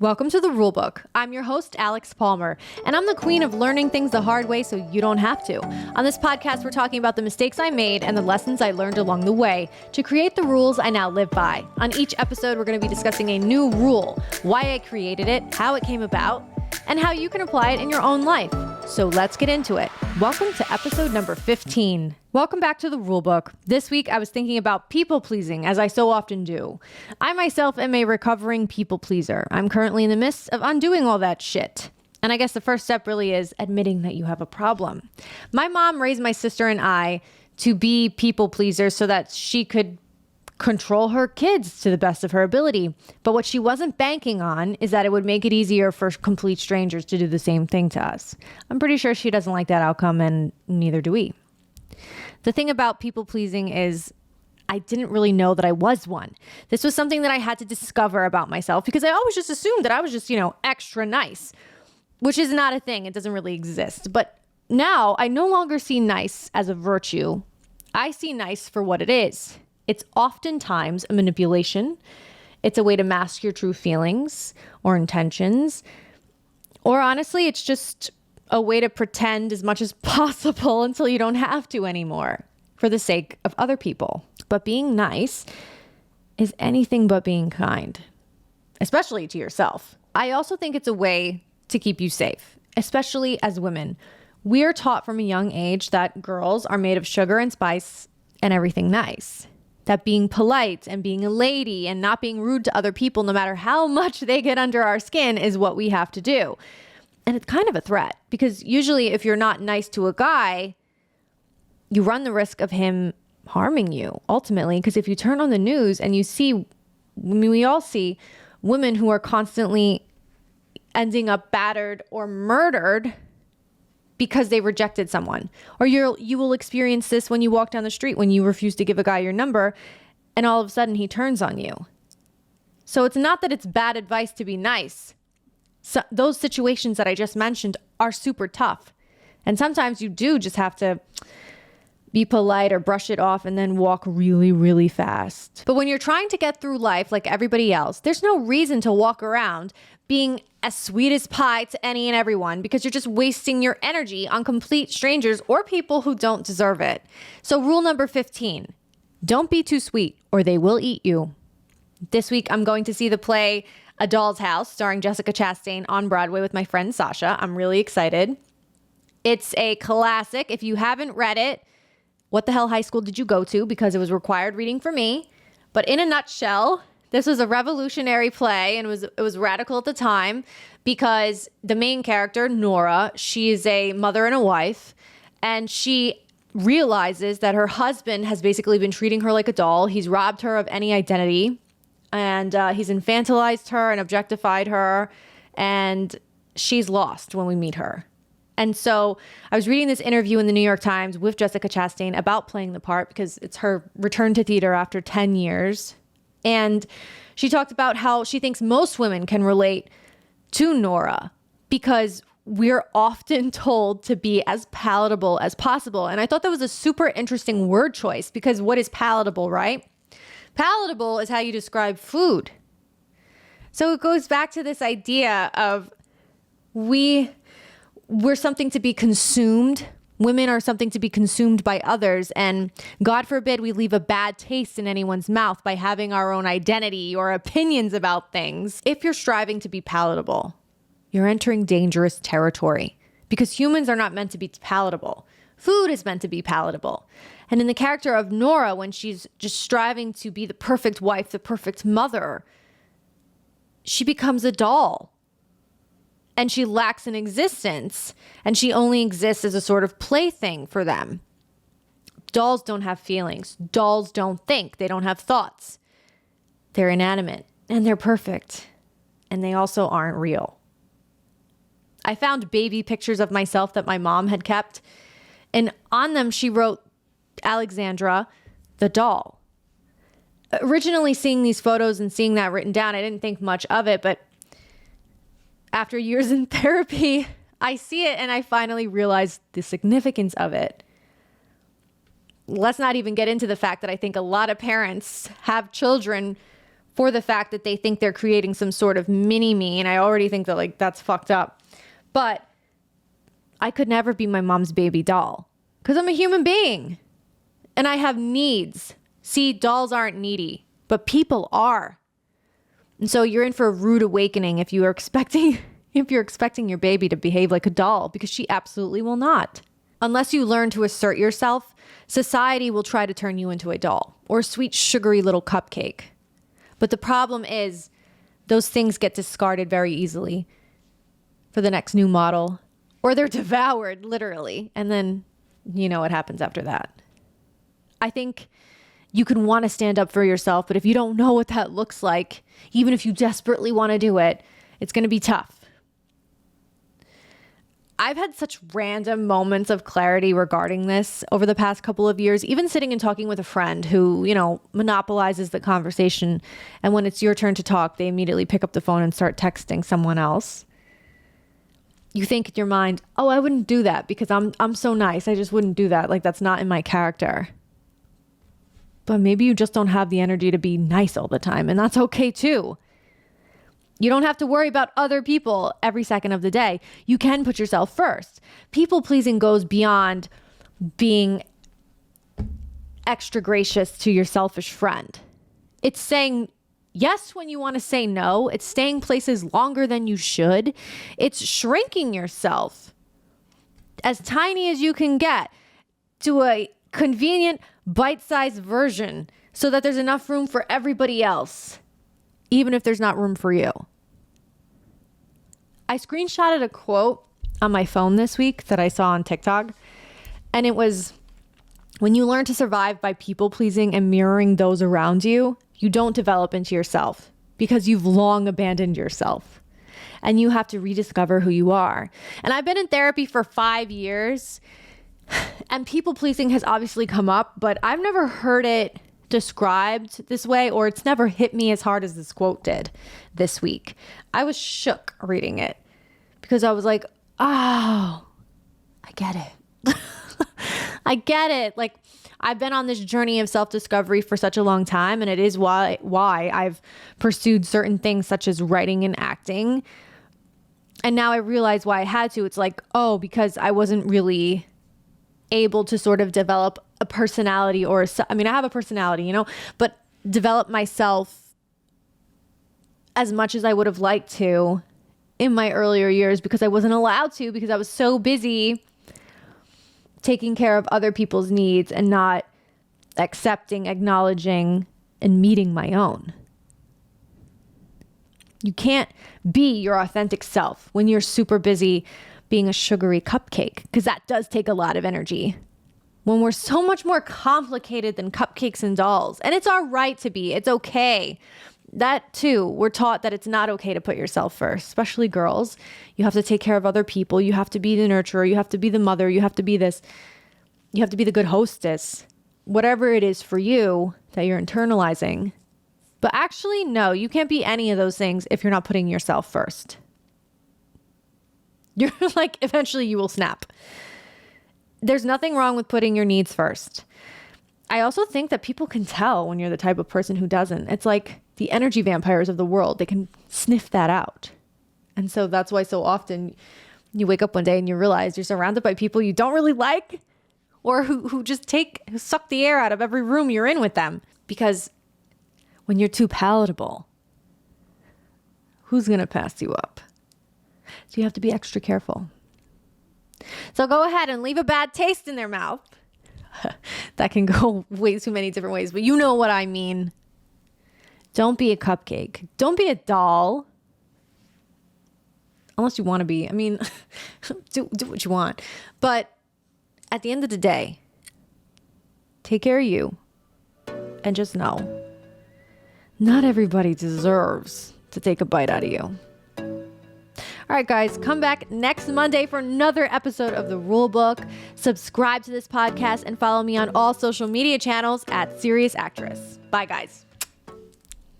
Welcome to the RuleBook. I'm your host, Alex Palmer, and I'm the queen of learning things the hard way so you don't have to. On this podcast, we're talking about the mistakes I made and the lessons I learned along the way to create the rules I now live by. On each episode, we're going to be discussing a new rule, why I created it, how it came about, and how you can apply it in your own life. So let's get into it. Welcome to episode number 15. Welcome back to the RuleBook. This week, I was thinking about people pleasing, as I so often do. I myself am a recovering people pleaser. I'm currently in the midst of undoing all that shit. And I guess the first step really is admitting that you have a problem. My mom raised my sister and I to be people pleasers so that she could control her kids to the best of her ability. But what she wasn't banking on is that it would make it easier for complete strangers to do the same thing to us. I'm pretty sure she doesn't like that outcome, and neither do we. The thing about people pleasing is I didn't really know that I was one. This was something that I had to discover about myself because I always just assumed that I was just, extra nice, which is not a thing. It doesn't really exist. But now I no longer see nice as a virtue. I see nice for what it is. It's oftentimes a manipulation. It's a way to mask your true feelings or intentions. Or honestly, it's just a way to pretend as much as possible until you don't have to anymore for the sake of other people. But being nice is anything but being kind, especially to yourself. I also think it's a way to keep you safe, especially as women. We're taught from a young age that girls are made of sugar and spice and everything nice. That being polite and being a lady and not being rude to other people, no matter how much they get under our skin, is what we have to do. And it's kind of a threat because usually if you're not nice to a guy, you run the risk of him harming you ultimately. Because if you turn on the news and you see, we all see women who are constantly ending up battered or murdered because they rejected someone. Or you will experience this when you walk down the street, when you refuse to give a guy your number and all of a sudden he turns on you. So it's not that it's bad advice to be nice. So those situations that I just mentioned are super tough. And sometimes you do just have to be polite or brush it off and then walk really, really fast. But when you're trying to get through life like everybody else, there's no reason to walk around being as sweet as pie to any and everyone because you're just wasting your energy on complete strangers or people who don't deserve it. So rule number 15, don't be too sweet or they will eat you. This week, I'm going to see the play A Doll's House starring Jessica Chastain on Broadway with my friend Sasha. I'm really excited. It's a classic. If you haven't read it, what the hell high school did you go to? Because it was required reading for me. But in a nutshell, this was a revolutionary play and it was radical at the time because the main character, Nora, she is a mother and a wife, and she realizes that her husband has basically been treating her like a doll. He's robbed her of any identity, and he's infantilized her and objectified her, and she's lost when we meet her. And so I was reading this interview in the New York Times with Jessica Chastain about playing the part because it's her return to theater after 10 years. And she talked about how she thinks most women can relate to Nora because we're often told to be as palatable as possible. And I thought that was a super interesting word choice because what is palatable, right? Palatable is how you describe food. So it goes back to this idea of we're something to be consumed. Women are something to be consumed by others. And God forbid we leave a bad taste in anyone's mouth by having our own identity or opinions about things. If you're striving to be palatable, you're entering dangerous territory because humans are not meant to be palatable. Food is meant to be palatable. And in the character of Nora, when she's just striving to be the perfect wife, the perfect mother, she becomes a doll. And she lacks an existence, and she only exists as a sort of plaything for them. Dolls don't have feelings. Dolls don't think. They don't have thoughts. They're inanimate, and they're perfect, and they also aren't real. I found baby pictures of myself that my mom had kept, and on them she wrote Alexandra, the doll. Originally seeing these photos and seeing that written down, I didn't think much of it, but after years in therapy, I see it and I finally realized the significance of it. Let's not even get into the fact that I think a lot of parents have children for the fact that they think they're creating some sort of mini me. And I already think that like that's fucked up. But I could never be my mom's baby doll because I'm a human being and I have needs. See, dolls aren't needy, but people are. And so you're in for a rude awakening if you're expecting your baby to behave like a doll, because she absolutely will not. Unless you learn to assert yourself, society will try to turn you into a doll or a sweet, sugary little cupcake. But the problem is those things get discarded very easily for the next new model, or they're devoured literally. And then you know what happens after that. I think you can want to stand up for yourself, but if you don't know what that looks like, even if you desperately want to do it, it's going to be tough. I've had such random moments of clarity regarding this over the past couple of years, even sitting and talking with a friend who, you know, monopolizes the conversation. And when it's your turn to talk, they immediately pick up the phone and start texting someone else. You think in your mind, oh, I wouldn't do that because I'm so nice. I just wouldn't do that. Like, that's not in my character. But maybe you just don't have the energy to be nice all the time. And that's okay too. You don't have to worry about other people every second of the day. You can put yourself first. People pleasing goes beyond being extra gracious to your selfish friend. It's saying yes when you want to say no. It's staying places longer than you should. It's shrinking yourself as tiny as you can get to a convenient bite-sized version so that there's enough room for everybody else, even if there's not room for you. I screenshotted a quote on my phone this week that I saw on TikTok, and it was, when you learn to survive by people pleasing and mirroring those around you, you don't develop into yourself because you've long abandoned yourself and you have to rediscover who you are. And I've been in therapy for 5 years and people pleasing has obviously come up, but I've never heard it described this way, or it's never hit me as hard as this quote did this week. I was shook reading it because I was like, oh, I get it. I get it. Like, I've been on this journey of self-discovery for such a long time, and it is why I've pursued certain things such as writing and acting. And now I realize why I had to. It's like, oh, because I wasn't really able to sort of develop a personality I have a personality, you know, but develop myself as much as I would have liked to in my earlier years because I wasn't allowed to, because I was so busy taking care of other people's needs and not accepting, acknowledging, and meeting my own. You can't be your authentic self when you're super busy being a sugary cupcake, because that does take a lot of energy. When we're so much more complicated than cupcakes and dolls. And it's our right to be. It's okay. That too, we're taught that it's not okay to put yourself first, especially girls. You have to take care of other people. You have to be the nurturer. You have to be the mother. You have to be this. You have to be the good hostess. Whatever it is for you that you're internalizing. But actually, no, you can't be any of those things if you're not putting yourself first. You're like, eventually you will snap. There's nothing wrong with putting your needs first. I also think that people can tell when you're the type of person who doesn't. It's like the energy vampires of the world. They can sniff that out. And so that's why so often you wake up one day and you realize you're surrounded by people you don't really like, or who suck the air out of every room you're in with them. Because when you're too palatable, who's going to pass you up? So you have to be extra careful. So go ahead and leave a bad taste in their mouth. That can go way too many different ways, but you know what I mean. Don't be a cupcake. Don't be a doll. Unless you want to be. I mean, do what you want. But at the end of the day, take care of you. And just know, not everybody deserves to take a bite out of you. All right, guys, come back next Monday for another episode of the RuleBook. Subscribe to this podcast and follow me on all social media channels at Serious Actress. Bye, guys.